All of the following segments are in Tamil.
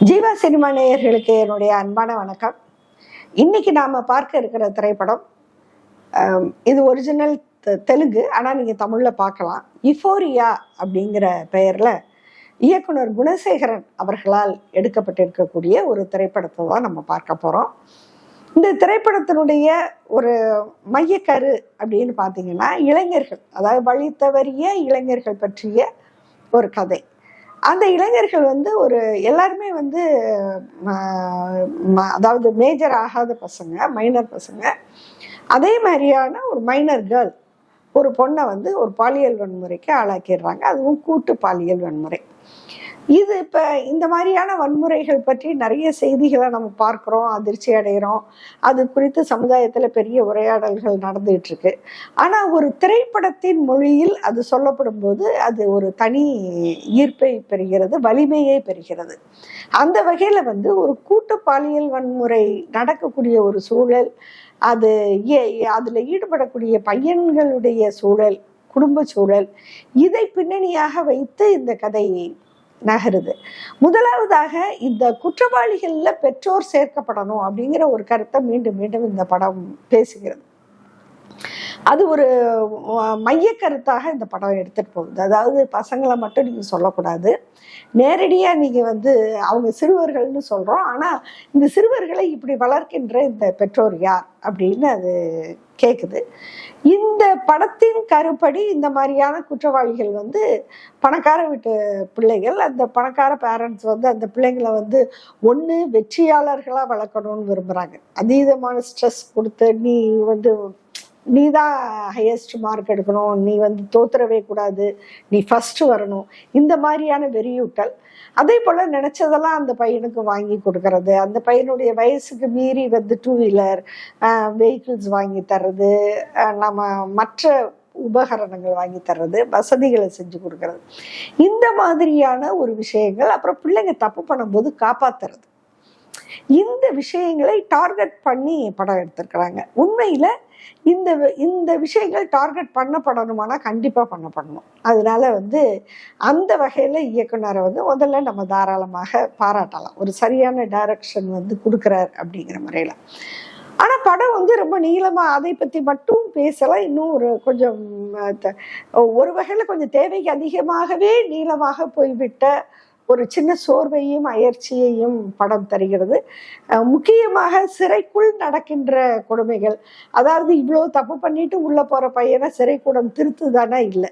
ஜீவா சினிமா நேயர்களுக்கு என்னுடைய அன்பான வணக்கம். இன்னைக்கு நாம பார்க்க இருக்கிற திரைப்படம் இது ஒரிஜினல் தெலுங்கு, ஆனா நீங்க தமிழ்ல பார்க்கலாம். யுஃபோரியா அப்படிங்கிற பெயர்ல இயக்குனர் குணசேகரன் அவர்களால் எடுக்கப்பட்டிருக்கக்கூடிய ஒரு திரைப்படத்தை தான் நம்ம பார்க்க போறோம். இந்த திரைப்படத்தினுடைய ஒரு மையக்கரு அப்படின்னு பார்த்தீங்கன்னா, இளைஞர்கள், அதாவது வழி தவறிய இளைஞர்கள் பற்றிய ஒரு கதை. அந்த இளைஞர்கள் எல்லாருமே அதாவது மேஜர் ஆகாத பசங்க, மைனர் பசங்க. அதே மாதிரியான ஒரு மைனர் கேர்ள், ஒரு பொண்ணை ஒரு பாலியல் வன்முறைக்கு ஆளாக்கிடுறாங்க. அதுவும் கூட்டு பாலியல் வன்முறை. இது இப்போ இந்த மாதிரியான வன்முறைகள் பற்றி நிறைய செய்திகளை நம்ம பார்க்குறோம், அதிர்ச்சி அடைகிறோம். அது குறித்து சமுதாயத்தில் பெரிய உரையாடல்கள் நடந்துகிட்டு இருக்கு. ஆனால் ஒரு திரைப்படத்தின் மொழியில் அது சொல்லப்படும் போது அது ஒரு தனி ஈர்ப்பை பெறுகிறது, வலிமையை பெறுகிறது. அந்த வகையில் ஒரு கூட்டு பாலியல் வன்முறை நடக்கக்கூடிய ஒரு சூழல், அது அதில் ஈடுபடக்கூடிய பையன்களுடைய சூழல், குடும்ப சூழல், இதை பின்னணியாக வைத்து இந்த கதை நகருது. முதலாவதாக இந்த குற்றவாளிகள்ல பெற்றோர் சேர்க்கப்படணும் அப்படிங்கிற ஒரு கருத்தை மீண்டும் மீண்டும் இந்த படம் பேசுகிறது. அது ஒரு மைய கருத்தாக இந்த படம் எடுத்துட்டு போகுது. அதாவது பசங்களை மட்டும் நீங்க சொல்லக்கூடாது, நேரடியா நீங்க அவங்க சிறுவர்கள்னு சொல்றோம், ஆனா இந்த சிறுவர்களை இப்படி வளர்க்கின்ற இந்த பெற்றோர் யார் அப்படின்னு அது கேக்குது. இந்த படத்தின் கருப்படி இந்த மாதிரியான குற்றவாளிகள் பணக்கார வீட்டு பிள்ளைகள். அந்த பணக்கார பேரண்ட்ஸ் அந்த பிள்ளைங்களை ஒன்று வெற்றியாளர்களா வளர்க்கணும்னு விரும்புறாங்க. அதீதமான ஸ்ட்ரெஸ் கொடுத்து நீ தான் ஹையஸ்ட் மார்க் எடுக்கணும், நீ தோத்துறவே கூடாது, நீ ஃபர்ஸ்ட் வரணும், இந்த மாதிரியான வெறியூட்டல். அதே போல நினைச்சதெல்லாம் அந்த பையனுக்கு வாங்கி கொடுக்கறது, அந்த பையனுடைய வயசுக்கு மீறி டூ வீலர் வெஹிக்கிள்ஸ் வாங்கி தர்றது, நம்ம மற்ற உபகரணங்கள் வாங்கி தர்றது, வசதிகளை செஞ்சு கொடுக்கறது, இந்த மாதிரியான ஒரு விஷயங்கள். அப்புறம் பிள்ளைங்க தப்பு பண்ணும்போது காப்பாத்துறது, இந்த விஷயங்களை டார்கெட் பண்ணி படம் எடுத்திருக்கிறாங்க. உண்மையில இந்த விஷயங்கள் டார்கெட் பண்ணப்படணுமானா கண்டிப்பா பண்ணப்படணும். அதனால அந்த வகையில இயக்குனரை முதல்ல நம்ம தாராளமாக பாராட்டலாம். ஒரு சரியான டைரக்ஷன் கொடுக்குறார் அப்படிங்கிற முறையில. ஆனா படம் ரொம்ப நீளமா அதை பத்தி மட்டும் பேசலாம். இன்னும் கொஞ்சம் ஒரு வகையில கொஞ்சம் தேவைக்கு அதிகமாகவே நீளமாக போய்விட்ட ஒரு சின்ன சோர்வையும் அயற்சியையும் படம் தருகிறது. முக்கியமாக சிறைக்குள் நடக்கின்ற கொடுமைகள். அதாவது இவ்வளோ தப்பு பண்ணிட்டு உள்ள போற பையனை சிறைக்கூடம் திருத்துதானா? இல்லை.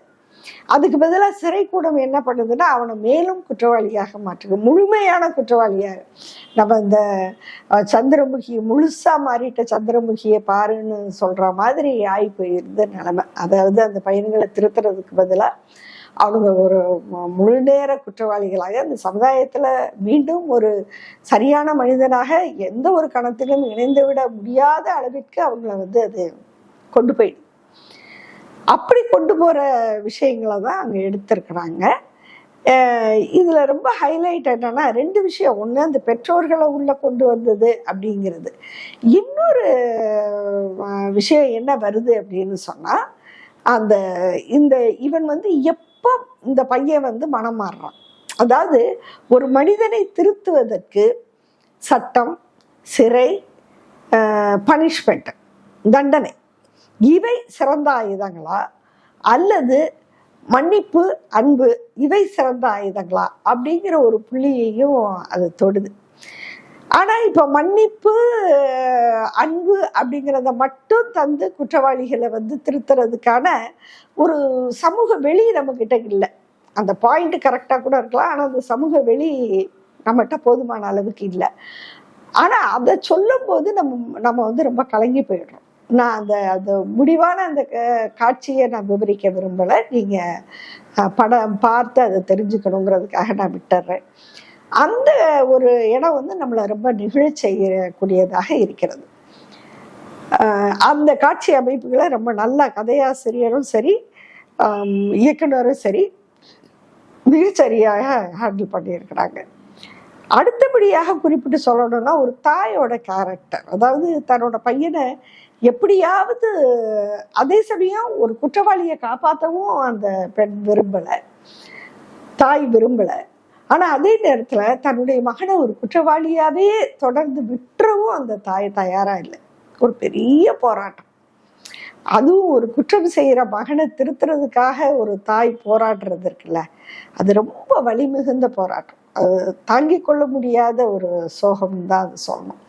அதுக்கு பதிலாக சிறைக்கூடம் என்ன பண்ணுதுன்னா அவனை மேலும் குற்றவாளியாக மாற்றுது, முழுமையான குற்றவாளியாக. நம்ம இந்த சந்திரமுகி முழுசா மாறிட்ட சந்திரமுகியை பாருன்னு சொல்ற மாதிரி ஆகி போயிருந்த நிலைமை. அதாவது அந்த பையன்களை திருத்துறதுக்கு பதிலாக அவங்க ஒரு முழு நேர குற்றவாளிகளாக அந்த சமுதாயத்துல மீண்டும் ஒரு சரியான மனிதனாக எந்த ஒரு கணத்திலும் இணைந்து விட முடியாத அளவிற்கு அவங்கள அது கொண்டு போயிடும். அப்படி கொண்டு போற விஷயங்களை தான் அங்க எடுத்திருக்கிறாங்க. இதுல ரொம்ப ஹைலைட் என்னன்னா ரெண்டு விஷயம். ஒண்ணு, அந்த பெற்றோர்களை உள்ள கொண்டு வந்தது அப்படிங்கிறது. இன்னொரு விஷயம் என்ன வருது அப்படின்னு சொன்னா, அந்த இவன் எப்போ இந்த பையன் மனம் மாறுறான். அதாவது ஒரு மனிதனை திருத்துவதற்கு சட்டம், சிறை, பனிஷ்மெண்ட், தண்டனை, இவை சிறந்த ஆயுதங்களா அல்லது மன்னிப்பு, அன்பு, இவை சிறந்த ஆயுதங்களா அப்படிங்கிற ஒரு புள்ளியையும் அது தொடுது. ஆனா இப்ப மன்னிப்பு, அன்பு அப்படிங்கிறத மட்டும் தந்து குற்றவாளிகளை திருத்துறதுக்கான ஒரு சமூக வெளி நம்ம கிட்ட இல்லை. அந்த பாயிண்ட் கரெக்டா கூட இருக்கலாம், ஆனா அந்த சமூக வெளி நம்மகிட்ட போதுமான அளவுக்கு இல்லை. ஆனா அதை சொல்லும் போது நம்ம ரொம்ப கலங்கி போயிடுறோம். நான் அந்த முடிவான அந்த காட்சியை நான் விவரிக்க விரும்பல, நீங்க படம் பார்த்து அதை தெரிஞ்சுக்கணுங்கிறதுக்காக நான் விட்டுறேன். அந்த ஒரு இடம் நம்மளை ரொம்ப நிகழச் செய்யக்கூடியதாக இருக்கிறது. அந்த காட்சி அமைப்புகளை ரொம்ப நல்ல கதையாசிரியரும் சரி, இயக்குனரும் சரி, மிகச்சரியாக ஹேண்டில் பண்ணியிருக்கிறாங்க. அடுத்தபடியாக குறிப்பிட்டு சொல்லணும்னா, ஒரு தாயோட கேரக்டர். அதாவது தன்னோட பையனை எப்படியாவது, அதே சமயம் ஒரு குற்றவாளியை காப்பாற்றவும் அந்த பெண் விரும்பலை, தாய் விரும்பலை. ஆனா அதே நேரத்துல தன்னுடைய மகனை ஒரு குற்றவாளியாவே தொடர்ந்து விட்டுறவும் அந்த தாய் தயாரா இல்லை. ஒரு பெரிய போராட்டம். அதுவும் ஒரு குற்றம் செய்யற மகனை திருத்துறதுக்காக ஒரு தாய் போராடுறது இருக்குல்ல, அது ரொம்ப வலி மிகுந்த போராட்டம். அது தாங்கிக் கொள்ள முடியாத ஒரு சோகம் தான் அது சொல்லணும்.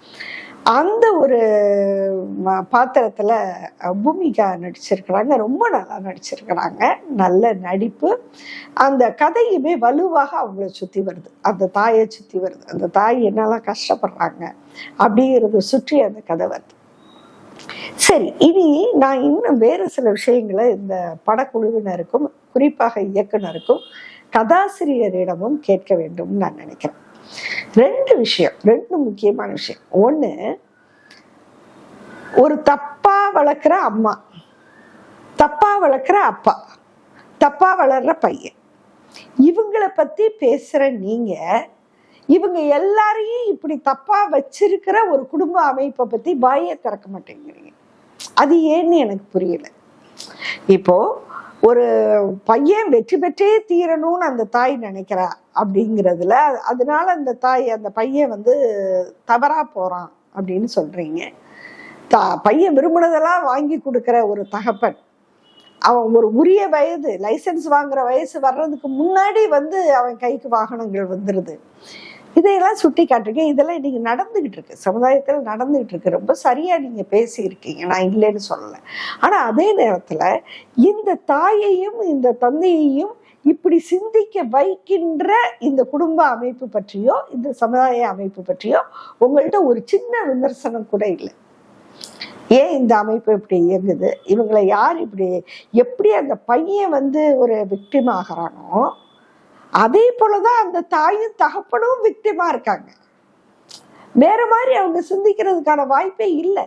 அந்த ஒரு பாத்திரத்துல பூமிகா நடிச்சிருக்கிறாங்க. ரொம்ப நல்லா நடிச்சிருக்கிறாங்க. நல்ல நடிப்பு. அந்த கதையுமே வலுவாக அவங்கள சுத்தி வருது, அந்த தாயை சுத்தி வருது. அந்த தாய் என்னெல்லாம் கஷ்டப்படுறாங்க அப்படிங்கிறத சுற்றி அந்த கதை வருது. சரி, இனி நான் இன்னும் வேறு சில விஷயங்களை இந்த படக்குழுவினருக்கும் குறிப்பாக இயக்குனருக்கும் கதாசிரியரிடமும் கேட்க வேண்டும் நான் நினைக்கிறேன். ரெண்டு முக்கியமான விஷயம். ஒண்ணு, ஒரு தப்பா வளர்க்குற அம்மா, தப்பா வளர்க்குற அப்பா, தப்பா வளர்ற பையன், இவங்களை பத்தி பேசுற நீங்க இவங்க எல்லாரையும் இப்படி தப்பா வச்சிருக்கிற ஒரு குடும்ப அமைப்பை பத்தி வாயை திறக்க மாட்டேங்கிறீங்க. அது ஏன்னு எனக்கு புரியல. இப்போ ஒரு பையன் வெற்றி பெற்றே தீரணும்னு அந்த தாய் நினைக்கிறா அப்படிங்கிறதுல, அதனால அந்த பையன் தவறா போறான் அப்படின்னு சொல்றீங்க. பையன் விரும்பினதெல்லாம் வாங்கி கொடுக்கிற ஒரு தகப்பன், அவன் ஒரு உரிய வயது, லைசன்ஸ் வாங்குற வயசு வர்றதுக்கு முன்னாடி அவன் கைக்கு வாகனங்கள் வந்துருது. இதையெல்லாம் சுட்டி காட்டுறீங்க. இதெல்லாம் இன்னைக்கு நடந்துகிட்டு இருக்கு, சமுதாயத்தில் நடந்துகிட்டு இருக்கு. ரொம்ப சரியா நீங்க பேசியிருக்கீங்க, நான் இல்லைன்னு சொல்லலை. ஆனா அதே நேரத்துல இந்த தாயையும் இந்த தந்தையையும் இப்படி சிந்திக்க வைக்கின்ற இந்த குடும்ப அமைப்பு பற்றியோ இந்த சமுதாய அமைப்பு பற்றியோ உங்கள்கிட்ட ஒரு சின்ன விமர்சனம் கூட இல்லை. ஏன் இந்த அமைப்பு இப்படி இயங்குது, இவங்களை யார் இப்படி, எப்படி அந்த பையன் ஒரு விக்டிம் ஆகிறானோ அதே போலதான் அந்த தாயும் தகப்பனும் விக்டிமா இருக்காங்க. வேற மாதிரி அவங்க சிந்திக்கிறதுக்கான வாய்ப்பே இல்லை.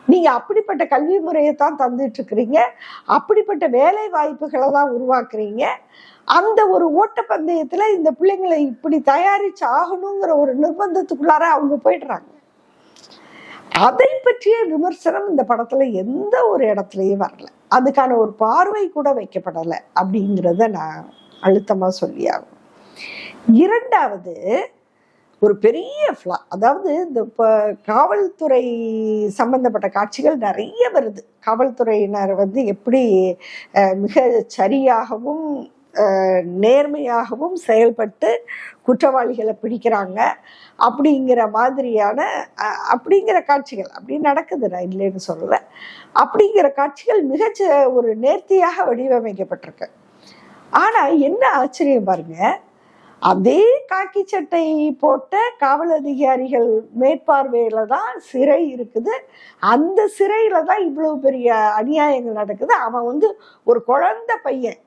நீங்க அப்படிப்பட்ட கல்வி முறையை தான் தந்துட்டு இருக்கிறீங்க, அப்படிப்பட்ட வேலை வாய்ப்புகளை தான் உருவாக்குறீங்க. அந்த ஒரு ஓட்டப்பந்தயத்துல இந்த பிள்ளைங்களை இப்படி தயாரிச்சு ஆகணுங்கிற ஒரு நிர்பந்தத்துக்குள்ளார அவங்க போயிடுறாங்க. அதை பற்றிய விமர்சனம் இந்த படத்துல எந்த ஒரு இடத்துலயும் வரல, அதுக்கான ஒரு பார்வை கூட வைக்கப்படலை அப்படிங்கிறத நான் அழுத்தமா சொல்லியாகும். இரண்டாவது, ஒரு பெரிய ஃப்ளா, அதாவது இந்த காவல்துறை சம்பந்தப்பட்ட காட்சிகள் நிறைய வருது. காவல்துறையினர் எப்படி மிக சரியாகவும் நேர்மையாகவும் செயல்பட்டு குற்றவாளிகளை பிடிக்கிறாங்க அப்படிங்கிற காட்சிகள் அப்படி நடக்குது, நான் இல்லைன்னு சொல்லலை. அப்படிங்கிற காட்சிகள் மிக ஒரு நேர்த்தியாக வடிவமைக்கப்பட்டிருக்கு. ஆனா என்ன ஆச்சரியம் பாருங்க, அதே காக்கி சட்டை போட்ட காவல் அதிகாரிகள் மேற்பார்வையில தான் சிறை இருக்குது. அந்த சிறையில தான் இவ்வளவு பெரிய அநியாயங்கள் நடக்குது. அவன் ஒரு குழந்தை பையன்,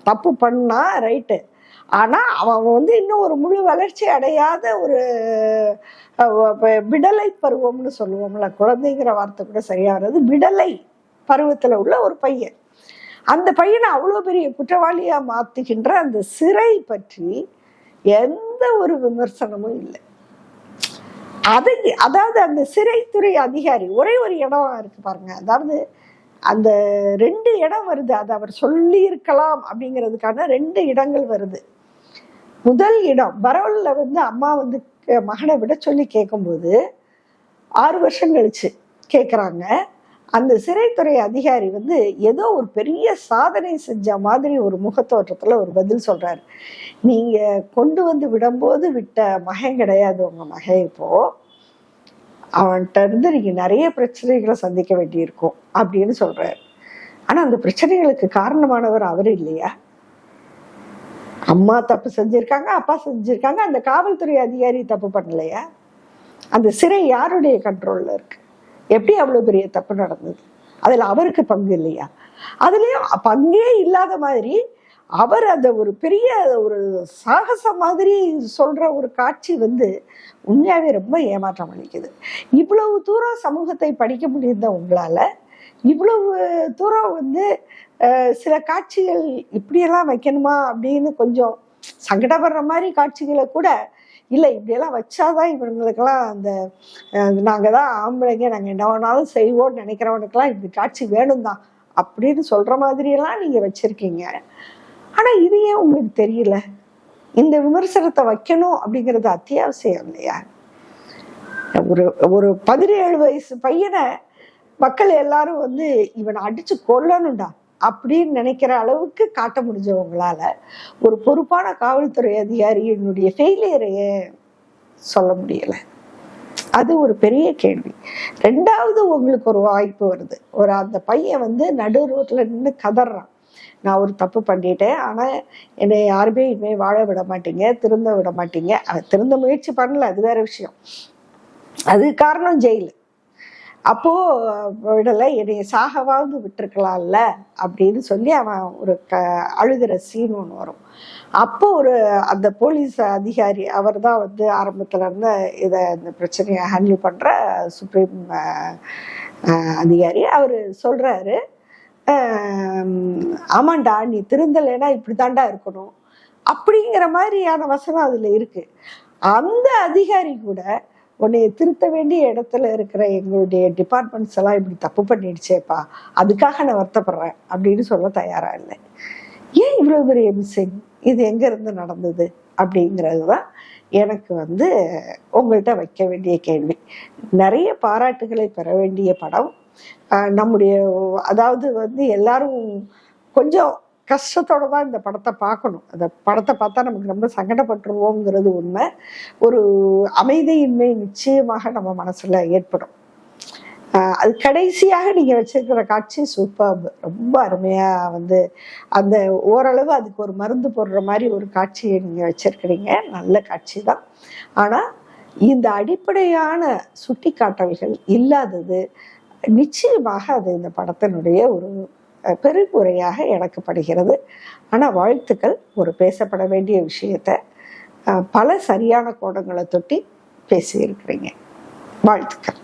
தப்பு பண்ணா ரைட்டு, ஆனா அவன் இன்னும் ஒரு முழு வளர்ச்சி அடையாத ஒரு விடலை பருவம்னு சொல்லுவோம்ல, குழந்தைங்கிற வார்த்தை கூட சரியா வர்றது, விடலை பருவத்துல உள்ள ஒரு பையன். அந்த பையனை அவ்வளவு பெரிய குற்றவாளியா மாத்துகின்ற அந்த சிறை பற்றி எந்த ஒரு விமர்சனமும் இல்லை. அதாவது அந்த சிறைத்துறை அதிகாரி, ஒரே ஒரு இடம் இருக்கு பாருங்க, அதாவது அந்த 2 இடம் வருது, அது அவர் சொல்லி இருக்கலாம் அப்படிங்கிறதுக்கான 2 இடங்கள் வருது. முதல் இடம், பரவல்ல அம்மா மகனை விட சொல்லி கேட்கும்போது 6 வருஷம் கழிச்சு கேட்குறாங்க. அந்த சிறைத்துறை அதிகாரி ஏதோ ஒரு பெரிய சாதனை செஞ்ச மாதிரி ஒரு முகத்தோற்றத்துல ஒரு பதில் சொல்றாரு. நீங்க கொண்டு விடும்போது விட்ட மகன் கிடையாது உங்க மகன், இப்போ அவன்கிட்ட நீங்க நிறைய பிரச்சனைகளை சந்திக்க வேண்டியிருக்கும் அப்படின்னு சொல்றாரு. ஆனா அந்த பிரச்சனைகளுக்கு காரணமானவர் அவரு இல்லையா? அம்மா தப்பு செஞ்சிருக்காங்க, அப்பா செஞ்சிருக்காங்க, அந்த காவல்துறை அதிகாரி தப்பு பண்ணலையா? அந்த சிறை யாருடைய கண்ட்ரோல்ல இருக்கு? எப்படி அவ்வளவு பெரிய தப்பு நடந்தது? அதுல அவருக்கு பங்கு இல்லையா? அதுலயும் பங்கே இல்லாத மாதிரி அவர் அந்த ஒரு பெரிய ஒரு சாகசம் மாதிரி சொல்ற ஒரு காட்சி உண்மையாவே ரொம்ப ஏமாற்றம் அளிக்குது. இவ்வளவு தூரம் சமூகத்தை படிக்க முடிந்த உங்களால இவ்வளவு தூரம் சில காட்சிகள் இப்படியெல்லாம் வைக்கணுமா அப்படின்னு கொஞ்சம் சங்கடப்படுற மாதிரி காட்சிகளை கூட இல்லை, இப்படியெல்லாம் வச்சாதான் இவங்களுக்கெல்லாம் நாங்கள் தான் ஆம்பளைங்க, நாங்கள் என்ன வேணாலும் செய்வோம்னு நினைக்கிறவனுக்கெல்லாம் இப்படி காட்சி வேணும் தான் அப்படின்னு சொல்ற மாதிரியெல்லாம் நீங்க வச்சிருக்கீங்க. ஆனா இது ஏன் உங்களுக்கு தெரியல? இந்த விமர்சனத்தை வைக்கணும் அப்படிங்கிறது அத்தியாவசியம் இல்லையா? ஒரு ஒரு 17 வயசு பையனை மக்கள் எல்லாரும் வந்து இவனை அடிச்சு கொல்லணும்டா அப்படின்னு நினைக்கிற அளவுக்கு காட்ட முடிஞ்சவங்களால ஒரு பொறுப்பான காவல்துறை அதிகாரியினுடைய ஃபெயிலியரையே சொல்ல முடியல. அது ஒரு பெரிய கேள்வி. ரெண்டாவது, உங்களுக்கு ஒரு வாய்ப்பு வருது. அந்த பையன் வந்து நடு ரோட்ல நின்று கதறான், நான் ஒரு தப்பு பண்ணிட்டேன், ஆனா என்னை யாருமே இனிமே வாழ விட மாட்டீங்க, திருந்த விட மாட்டீங்க. அவன் திருந்த முயற்சி பண்ணல, அது வேற விஷயம். அது காரணம் ஜெயிலு. அப்போ விடலை, என்னைய சாகவாவது விட்டுருக்கலாம்ல அப்படின்னு சொல்லி அவன் ஒரு அழுகிற சீன் ஒன்று வரும். அப்போ அந்த போலீஸ் அதிகாரி, அவர் தான் வந்து ஆரம்பத்துல இருந்து இந்த பிரச்சனையை ஹேண்டில் பண்ற சுப்ரீம் அதிகாரி, அவர் சொல்றாரு, ஆமாண்டா நீ திருந்தலைன்னா இப்படித்தாண்டா இருக்கணும் அப்படிங்கிற மாதிரியான வசனம் அதுல இருக்கு. அந்த அதிகாரி கூட உன்னைய திருத்த வேண்டிய இடத்துல இருக்கிற எங்களுடைய டிபார்ட்மெண்ட்ஸ் எல்லாம் இப்படி தப்பு பண்ணிடுச்சேப்பா, அதுக்காக நான் வருத்தப்படுறேன் அப்படின்னு சொல்ல தயாரா இல்லை. ஏன் இவ்வளவு பெரிய மிஸ்ஸிங்? இது எங்க இருந்து நடந்தது அப்படிங்கிறது தான் எனக்கு வந்து உங்கள்கிட்ட வைக்க வேண்டிய கேள்வி. நிறைய பாராட்டுகளை பெற வேண்டிய படம். நம்முடைய அதாவது வந்து எல்லாரும் கொஞ்சம் கஷ்டத்தோட தான் இந்த படத்தை பார்க்கணும். அந்த படத்தை பார்த்தா நமக்கு ரொம்ப சங்கடப்பட்டுருவோங்கிறது உண்மை. ஒரு அமைதியின்மை நிச்சயமாக நம்ம மனசுல ஏற்படும். அது கடைசியாக நீங்க வச்சிருக்கிற காட்சி சூப்பர், ரொம்ப அருமையா வந்து அந்த ஓரளவு அதுக்கு ஒரு மருந்து போடுற மாதிரி ஒரு காட்சியை நீங்க வச்சிருக்கிறீங்க. நல்ல காட்சி தான். ஆனா இந்த அடிப்படையான சுட்டி காட்டல்கள் இல்லாதது நிச்சயமாக அது இந்த படத்தினுடைய ஒரு பெருங்குறையாக எனக்கு படுகிறது. ஆனா வாழ்த்துக்கள். ஒரு பேசப்பட வேண்டிய விஷயத்த பல சரியான கோணங்களை தொட்டி பேசியிருக்கிறீங்க. வாழ்த்துக்கள்.